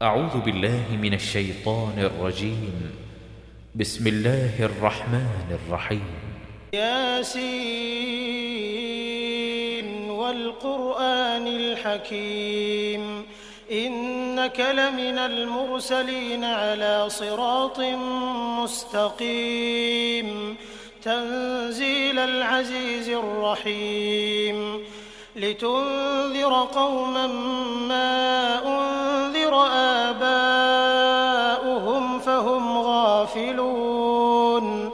أعوذ بالله من الشيطان الرجيم. بسم الله الرحمن الرحيم. ياسين والقرآن الحكيم إنك لمن المرسلين على صراط مستقيم تنزيل العزيز الرحيم لتنذر قوما ما أنذر آباؤهم فهم غافلون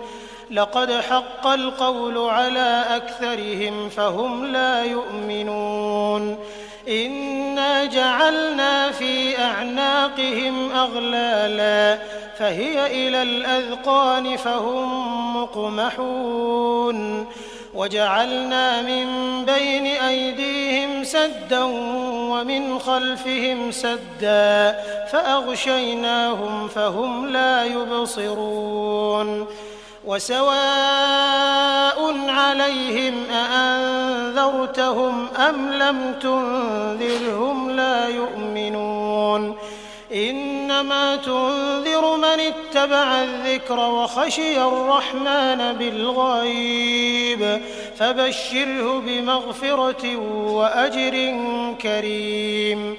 لقد حق القول على أكثرهم فهم لا يؤمنون إنا جعلنا في أعناقهم أغلالا فهي إلى الأذقان فهم مقمحون وجعلنا من بين أيديهم سدا ومن خلفهم سدا فأغشيناهم فهم لا يبصرون وسواء عليهم أأنذرتهم أم لم تنذرهم لا يؤمنون إنما تنذر من اتبع الذكر وخشي الرحمن بالغيب فبشره بمغفرة وأجر كريم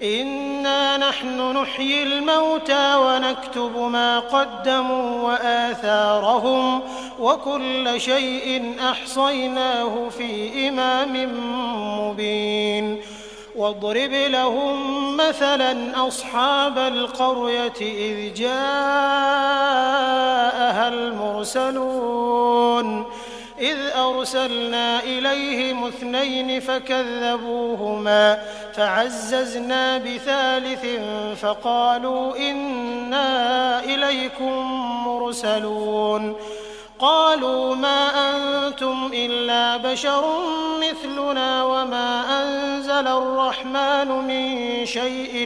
إنا نحن نحيي الموتى ونكتب ما قدموا وآثارهم وكل شيء أحصيناه في إمام مبين واضرب لهم مثلا أصحاب القرية إذ جاءها المرسلون إذ أرسلنا إليهم 2 فكذبوهما فعززنا بثالث فقالوا إنا إليكم مرسلون قالوا ما أنتم إلا بشر مثلنا وما أنزل الرحمن من شيء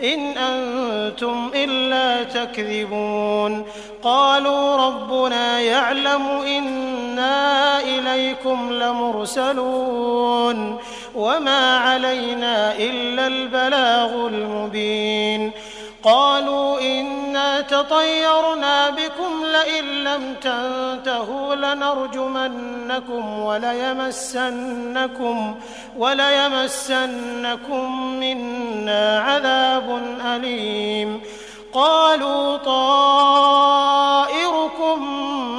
إن أنتم إلا تكذبون قالوا ربنا يعلم إنا إليكم لمرسلون وما علينا إلا البلاغ المبين قالوا إنا تطيرنا بكم لئن لم تنتهوا لنرجمنكم وليمسنكم منا عذاب أليم قالوا طائركم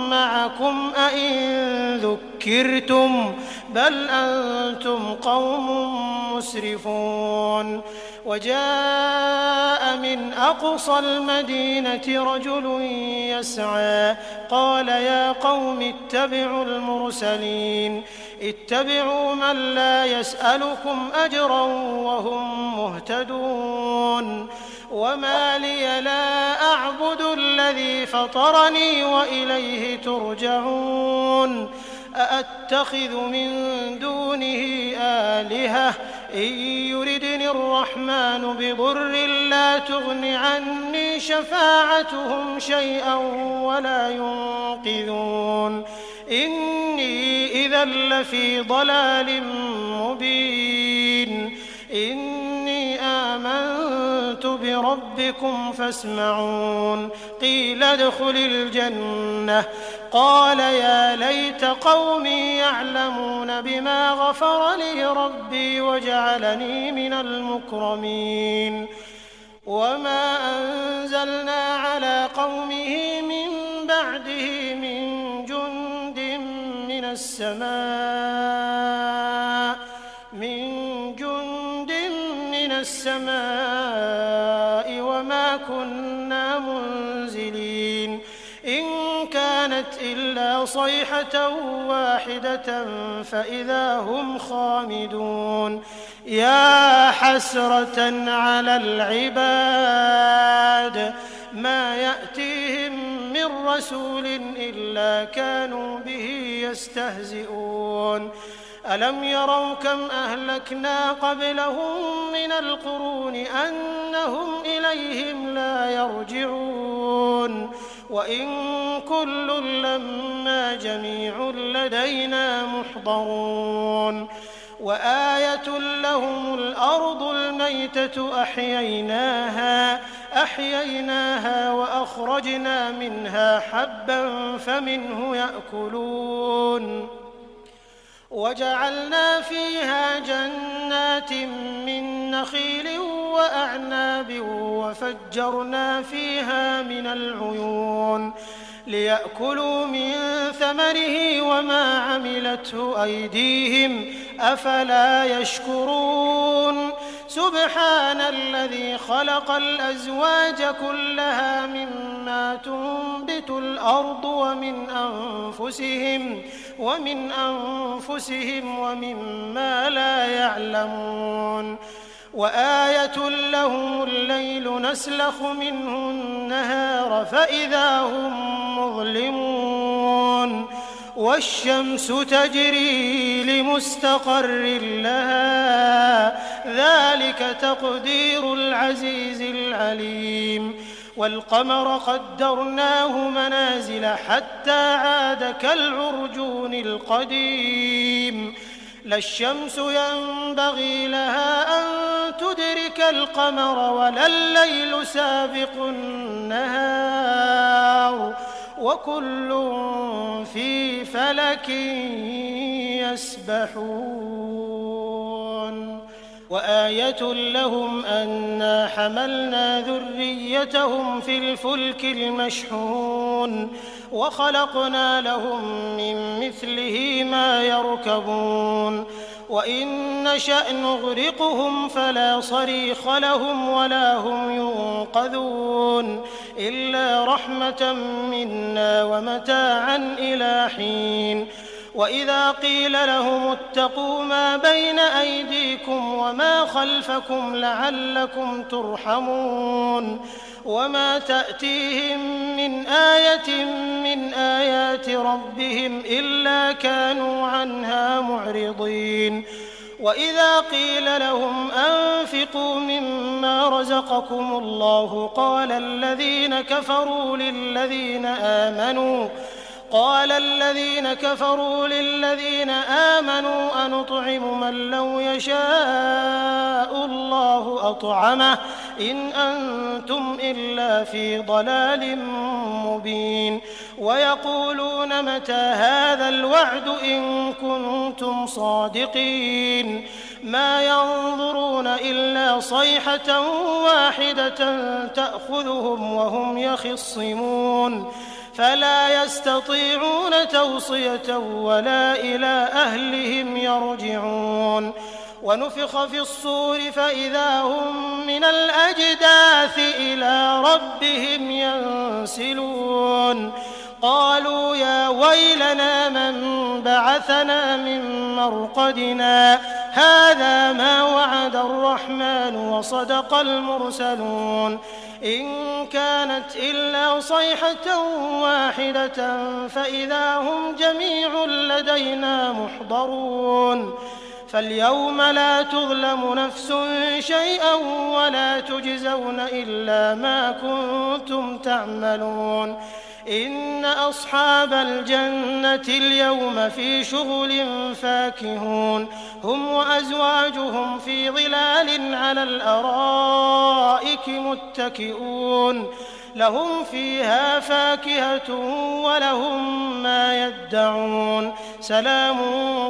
معكم أئن ذكرتم بل أنتم قوم مسرفون وجاء من أقصى المدينة رجل يسعى قال يا قوم اتبعوا المرسلين اتبعوا من لا يسألكم أجرا وهم مهتدون وما لي لا أعبد الذي فطرني وإليه ترجعون أأتخذ من دونه آلهة إن يردني الرحمن بضر لا تغن عني شفاعتهم شيئا ولا ينقذون إني إذا لفي ضلال مبين إني آمنت بربكم فاسمعون قيل ادخل الجنة قال يا ليت قومي يعلمون بما غفر لي ربي وجعلني من المكرمين وما أنزلنا على قومه من بعده من جند من السماء وما كنا منزلين إن كانت إلا صيحة واحدة فإذا هم خامدون يا حسرة على العباد ما يأتيهم من رسول إلا كانوا به يستهزئون ألم يروا كم أهلكنا قبلهم من القرون أنهم إليهم لا يرجعون وإن كل لما جميع لدينا محضرون وآية لهم الأرض الميتة أحييناها وأخرجنا منها حبا فمنه يأكلون وجعلنا فيها جنات من نخيل وأعناب وفجرنا فيها من العيون ليأكلوا من ثمره وما عملته أيديهم أفلا يشكرون سبحان الذي خلق الأزواج كلها مما تنبت الأرض ومن أنفسهم ومما لا يعلمون وآية لهم الليل نسلخ منه النهار فإذا هم مظلمون والشمس تجري لمستقر لها ذلك تقدير العزيز العليم والقمر قدرناه منازل حتى عاد كالعرجون القديم لا الشمس ينبغي لها أن تدرك القمر ولا الليل سابق النهار وكل في فلك يسبحون وآية لهم أنا حملنا ذريتهم في الفلك المشحون وخلقنا لهم من مثله ما يركبون وإن نشأ نغرقهم فلا صريخ لهم ولا هم ينقذون إلا رحمة منا ومتاعا إلى حين وإذا قيل لهم اتقوا ما بين أيديكم وما خلفكم لعلكم ترحمون وما تأتيهم من آية من آيات ربهم إلا كانوا عنها معرضين وإذا قيل لهم أنفقوا مما رزقكم الله قال الذين كفروا للذين آمنوا أنطعم من لو يشاء الله أطعمه إن أنتم إلا في ضلال مبين ويقولون متى هذا الوعد إن كنتم صادقين ما ينظرون إلا صيحة واحدة تأخذهم وهم يخصمون فلا يستطيعون توصية ولا إلى أهلهم يرجعون ونفخ في الصور فإذا هم من الأجداث إلى ربهم ينسلون قالوا يا ويلنا من بعثنا من مرقدنا هذا ما وعد الرحمن وصدق المرسلون إن كانت إلا صيحة واحدة فإذا هم جميع لدينا محضرون فاليوم لا تظلم نفس شيئا ولا تجزون إلا ما كنتم تعملون إن أصحاب الجنة اليوم في شغل فاكهون هم وأزواجهم في ظلال على الأرائك متكئون لهم فيها فاكهة ولهم ما يدعون سلام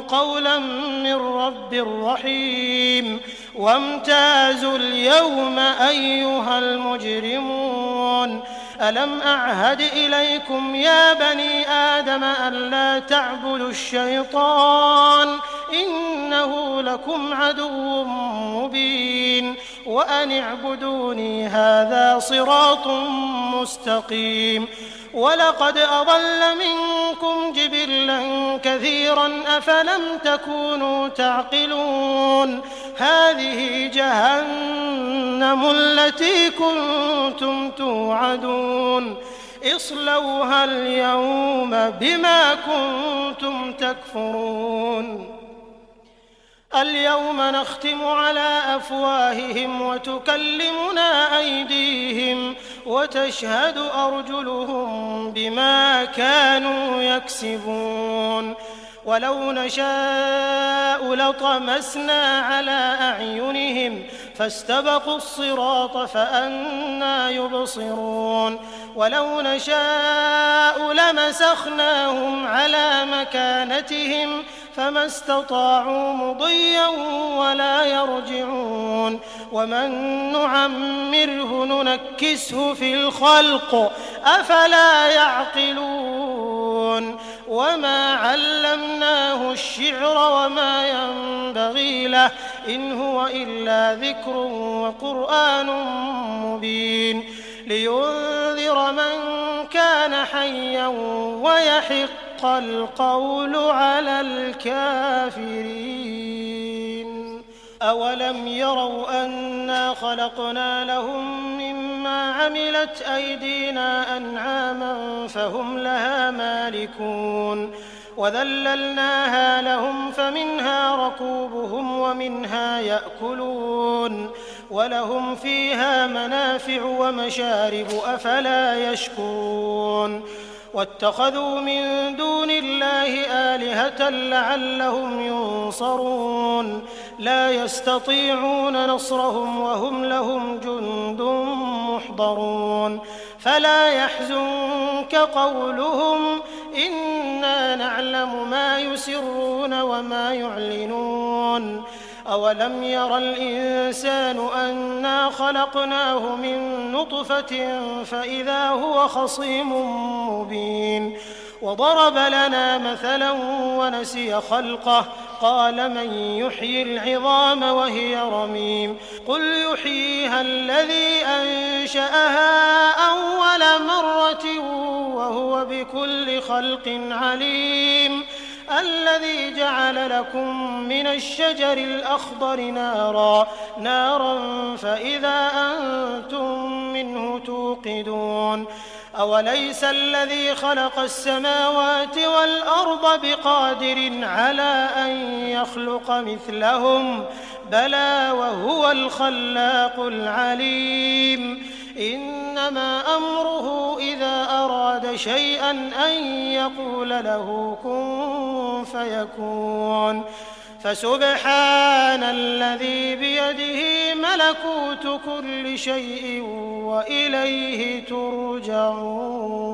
قولا من رب رحيم وامتازوا اليوم أيها المجرمون ألم أعهد إليكم يا بني آدم ألا تعبدوا الشيطان إنه لكم عدو مبين وأن اعبدوني هذا صراط مستقيم ولقد أضل منكم جبلا كثيرا أفلم تكونوا تعقلون هذه جهنم التي كنتم توعدون اصلوها اليوم بما كنتم تكفرون اليوم نختم على أفواههم وتكلمنا أيديهم وتشهد أرجلهم بما كانوا يكسبون ولو نشاء لطمسنا على أعينهم فاستبقوا الصراط فأنى يبصرون ولو نشاء لمسخناهم على مكانتهم فما استطاعوا مضيا ولا يرجعون ومن نعمره ننكسه في الخلق أفلا يعقلون وما علمناه الشعر وما ينبغي له إن هو إلا ذكر وقرآن مبين لينذر من كان حيا ويحق القول على الكافرين أولم يروا أنا خلقنا لهم مما عملت أيدينا أنعاما فهم لها مالكون وذللناها لهم فمنها ركوبهم ومنها يأكلون ولهم فيها منافع ومشارب أفلا يشكرون واتخذوا من دون الله آلهة لعلهم ينصرون لا يستطيعون نصرهم وهم لهم جند محضرون فلا يحزنك قولهم إنا نعلم ما يسرون وما يعلنون أولم ير الإنسان أنا خلقناه من نطفة فإذا هو خصيم مبين وضرب لنا مثلا ونسي خلقه قال من يحيي العظام وهي رميم قل يحييها الذي أنشأها أول مرة وهو بكل خلق عليم الذي جعل لكم من الشجر الأخضر نارا فإذا أنتم منه توقدون أوليس الذي خلق السماوات والأرض بقادر على أن يخلق مثلهم بلى وهو الخلاق العليم إنما أمره إذا أراد شيئا أن يقول له كن فيكون فسبحان الذي بيده ملكوت كل شيء وإليه ترجعون